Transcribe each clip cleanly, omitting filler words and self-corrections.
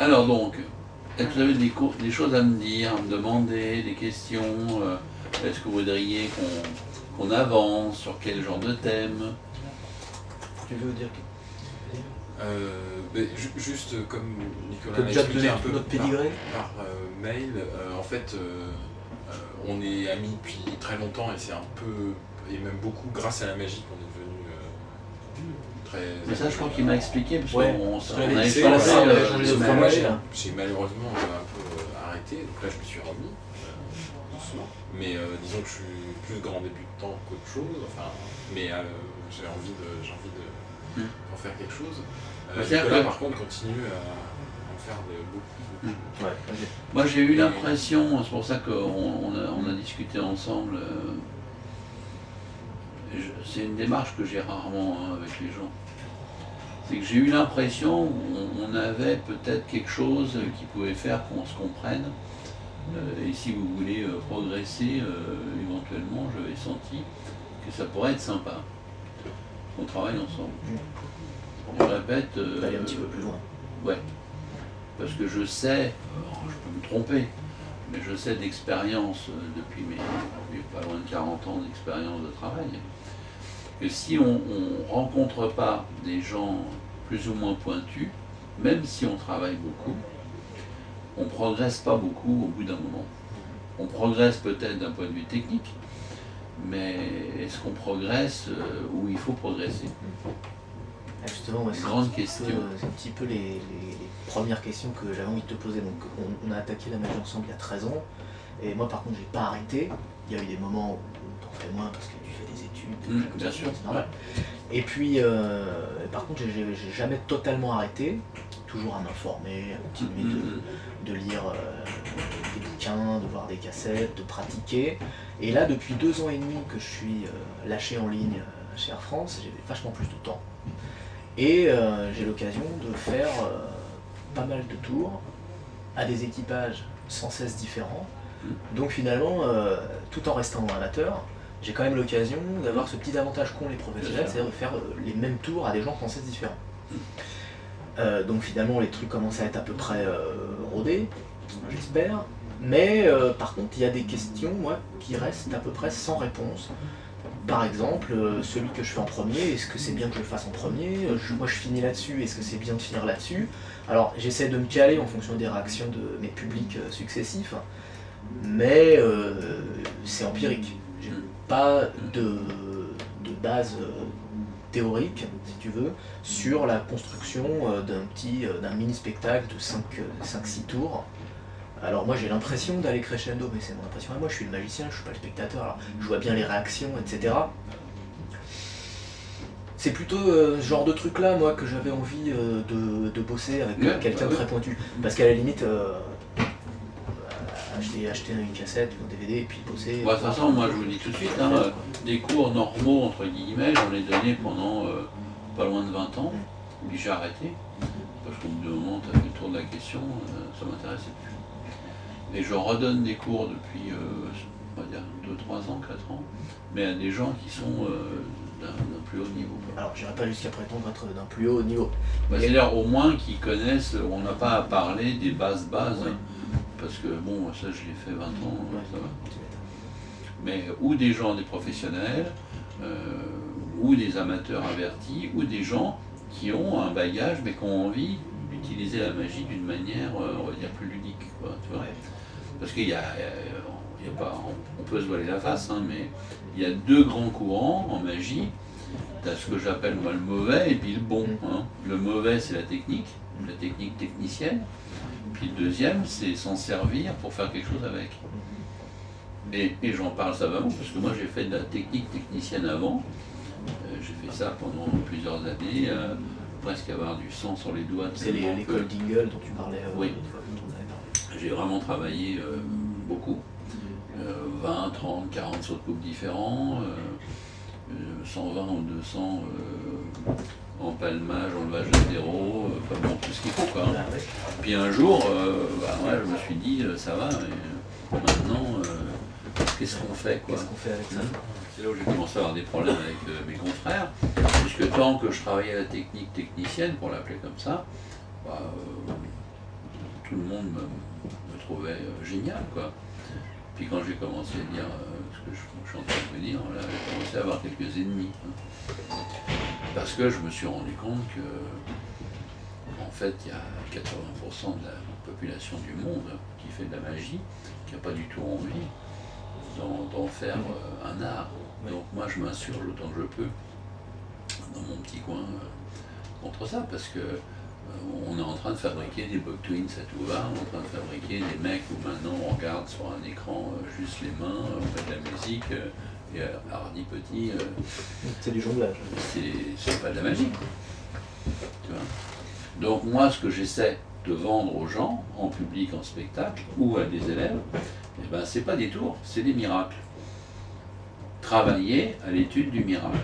Alors donc, est-ce que vous avez des choses à me dire, à me demander, des questions est-ce que vous voudriez qu'on avance sur quel genre de thème? Tu veux dire juste comme Nicolas que l'a déjà expliqué un peu notre pédigré par mail, en fait, on est amis depuis très longtemps et c'est un peu, et même beaucoup grâce à la magie qu'on est devenu très. Mais ça, je crois qu'il m'a expliqué, parce Ouais, qu'on parce on que a les- échangé. ça, on avait changé de fromage, là. J'ai malheureusement un peu arrêté, donc là je me suis remis doucement. Mais disons que je suis plus grand débutant qu'autre chose, enfin, mais j'ai envie d'en faire quelque chose. Nicolas par contre continue à en faire beaucoup. Ouais, Moi j'ai eu l'impression, c'est pour ça qu'on a discuté ensemble, c'est une démarche que j'ai rarement avec les gens. C'est que j'ai eu l'impression qu'on avait peut-être quelque chose qui pouvait faire qu'on se comprenne. Et si vous voulez progresser, éventuellement, j'avais senti que ça pourrait être sympa. On travaille ensemble. Je répète. aller un petit peu plus loin. Ouais. Parce que je sais, je peux me tromper, mais je sais d'expérience, depuis mes pas loin de 40 ans d'expérience de travail, que si on ne rencontre pas des gens plus ou moins pointus, même si on travaille beaucoup, on ne progresse pas beaucoup au bout d'un moment. On progresse peut-être d'un point de vue technique, mais est-ce qu'on progresse où il faut progresser? Justement, ouais, grande question. C'est un petit peu les premières questions que j'avais envie de te poser. Donc, on a attaqué la magie ensemble il y a 13 ans, et moi par contre j'ai pas arrêté. Il y a eu des moments où t'en fais moins parce que tu fais des études, bien sûr, c'est normal. Et puis, par contre, j'ai jamais totalement arrêté, toujours à m'informer, à continuer de lire des bouquins, de voir des cassettes, de pratiquer. Et là, depuis 2 ans et demi que je suis lâché en ligne chez Air France, j'ai vachement plus de temps. Et j'ai l'occasion de faire pas mal de tours à des équipages sans cesse différents. Donc finalement, tout en restant amateur, j'ai quand même l'occasion d'avoir ce petit avantage qu'ont les professionnels, c'est-à-dire de faire les mêmes tours à des gens sans cesse différents. Donc finalement, les trucs commencent à être à peu près rodés, j'espère. Mais par contre, il y a des questions, moi, qui restent à peu près sans réponse. Par exemple, celui que je fais en premier, est-ce que c'est bien que je le fasse en premier? Moi je finis là-dessus, est-ce que c'est bien de finir là-dessus? Alors j'essaie de me caler en fonction des réactions de mes publics successifs, mais c'est empirique. J'ai pas de base théorique, si tu veux, sur la construction d'un mini-spectacle de 5-6 tours. Alors moi j'ai l'impression d'aller crescendo, mais c'est mon impression. Moi je suis le magicien, je suis pas le spectateur, alors je vois bien les réactions, etc. C'est plutôt ce genre de truc là, moi, que j'avais envie de bosser avec quelqu'un de très pointu. Parce qu'à la limite, acheter une cassette ou un DVD et puis bosser. De toute façon, moi je vous dis tout de suite, des cours normaux, entre guillemets, j'en ai donné pendant pas loin de 20 ans, puis j'ai arrêté. Parce qu'au bout d'un moment, tu as fait le tour de la question, ça m'intéressait plus. Et je redonne des cours depuis, on va dire, 2-3 ans, 4 ans, mais à des gens qui sont d'un plus haut niveau. Alors, j'irai pas jusqu'à prétendre être d'un plus haut niveau. C'est-à-dire au moins qu'ils connaissent, on n'a pas à parler des bases, parce que bon, ça je l'ai fait 20 ans, ça va. Mais ou des gens, des professionnels, ou des amateurs avertis, ou des gens qui ont un bagage, mais qui ont envie d'utiliser la magie d'une manière, on va dire, plus ludique, quoi, tu vois. Parce qu'il y a pas, on peut se voiler la face, mais il y a 2 grands courants en magie. Tu as ce que j'appelle moi le mauvais et puis le bon. Le mauvais, c'est la technique technicienne. Puis le deuxième, c'est s'en servir pour faire quelque chose avec. Et j'en parle savamment parce que moi j'ai fait de la technique technicienne avant. J'ai fait ça pendant plusieurs années, presque avoir du sang sur les doigts. C'est l'école d'Ingle dont tu parlais. Oui. J'ai vraiment travaillé beaucoup. 20, 30, 40 sauts de coupe différents, 120 ou 200 en palmage, enlevage latéraux, enfin bon, tout ce qu'il faut, quoi. Puis un jour, je me suis dit, ça va, et maintenant, qu'est-ce qu'on fait, quoi? Qu'est-ce qu'on fait avec ça? C'est là où j'ai commencé à avoir des problèmes avec mes confrères, puisque tant que je travaillais la technique technicienne, pour l'appeler comme ça, tout le monde me trouvait génial, quoi. Puis quand j'ai commencé à dire ce que je suis en train de vous dire, là, j'ai commencé à avoir quelques ennemis. Hein. Parce que je me suis rendu compte que, en fait, il y a 80% de la population du monde qui fait de la magie, qui n'a pas du tout envie d'en faire un art. Donc moi, je m'insurge autant que je peux dans mon petit coin contre ça, parce que on est en train de fabriquer des bug twins à tout va, on est en train de fabriquer des mecs où maintenant on regarde sur un écran juste les mains, on met de la musique, et hardi petit. C'est du jonglage. C'est pas de la magie. Tu vois. Donc moi, ce que j'essaie de vendre aux gens, en public, en spectacle, ou à des élèves, eh ben, c'est pas des tours, c'est des miracles. Travailler à l'étude du miracle.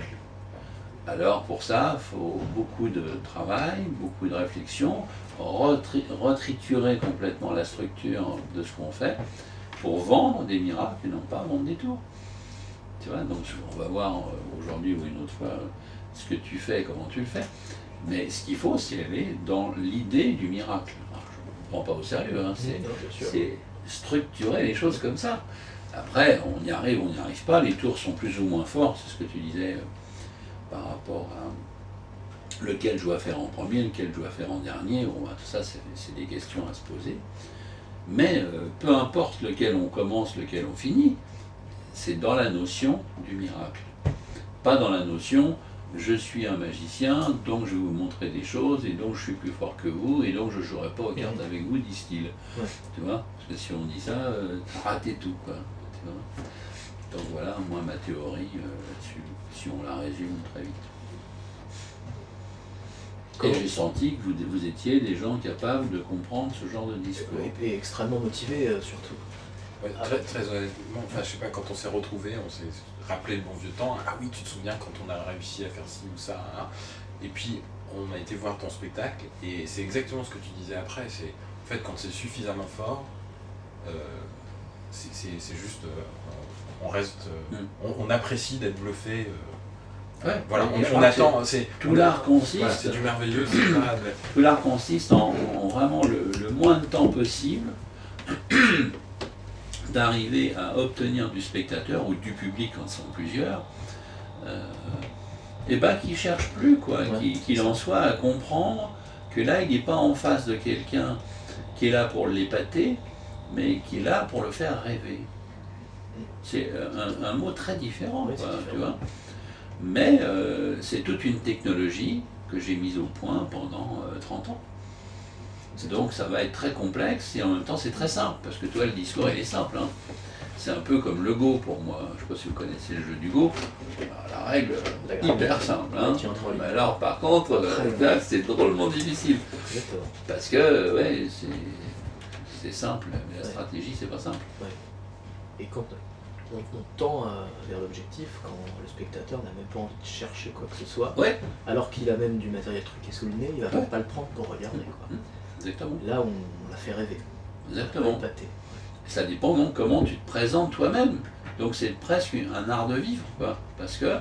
Alors pour ça, il faut beaucoup de travail, beaucoup de réflexion, retriturer complètement la structure de ce qu'on fait pour vendre des miracles et non pas vendre des tours. Tu vois, donc on va voir aujourd'hui ou une autre fois ce que tu fais et comment tu le fais. Mais ce qu'il faut, c'est aller dans l'idée du miracle. Alors, je ne prends pas au sérieux, hein, c'est structurer les choses comme ça. Après, on y arrive, on n'y arrive pas, les tours sont plus ou moins forts, c'est ce que tu disais par rapport à lequel je dois faire en premier, lequel je dois faire en dernier. Bon, bah, tout ça, c'est des questions à se poser. Mais peu importe lequel on commence, lequel on finit, c'est dans la notion du miracle. Pas dans la notion je suis un magicien, donc je vais vous montrer des choses, et donc je suis plus fort que vous, et donc je ne jouerai pas aux cartes avec vous, disent-ils. Ouais. Tu vois? Parce que si on dit ça, t'as raté tout, quoi. Tu vois? Donc voilà, moi, ma théorie là-dessus, si on la résume très vite. Et j'ai senti que vous étiez des gens capables de comprendre ce genre de discours. Et extrêmement motivés, surtout. Ouais, très honnêtement, enfin, je sais pas, quand on s'est retrouvés, on s'est rappelé le bon vieux temps. Ah oui, tu te souviens quand on a réussi à faire ci ou ça, hein. Et puis on a été voir ton spectacle, et c'est exactement ce que tu disais après. C'est en fait quand c'est suffisamment fort, c'est juste, on reste, on apprécie d'être bluffé. Ouais, voilà, on attend. Tout l'art consiste. Voilà, c'est du merveilleux. Tout l'art consiste en vraiment le moins de temps possible d'arriver à obtenir du spectateur ou du public quand ils sont plusieurs, et ben qu'il ne cherche plus, quoi, qu'il en soit à comprendre que là il n'est pas en face de quelqu'un qui est là pour l'épater, mais qui est là pour le faire rêver. C'est un mot très différent, quoi, tu vois. Mais c'est toute une technologie que j'ai mise au point pendant 30 ans. Donc ça va être très complexe et en même temps c'est très simple, parce que toi le discours il est simple. Hein. C'est un peu comme le Go pour moi. Je ne sais pas si vous connaissez le jeu du Go. La règle hyper simple. Hein. Mais alors par contre, là c'est drôlement difficile. Parce que ouais, c'est simple, mais la stratégie c'est pas simple. Ouais. Et quand on tend vers l'objectif, quand le spectateur n'a même pas envie de chercher quoi que ce soit, alors qu'il a même du matériel truqué sous le nez, il ne va pas le prendre pour regarder. Quoi. Exactement. Là, on l'a fait rêver. Exactement. Ça dépend donc comment tu te présentes toi-même. Donc c'est presque un art de vivre, quoi. Parce que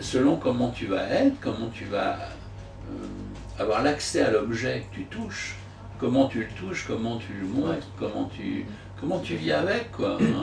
selon comment tu vas être, comment tu vas avoir l'accès à l'objet que tu touches, comment tu le touches, comment tu le montres, comment tu vis avec, quoi. Hein.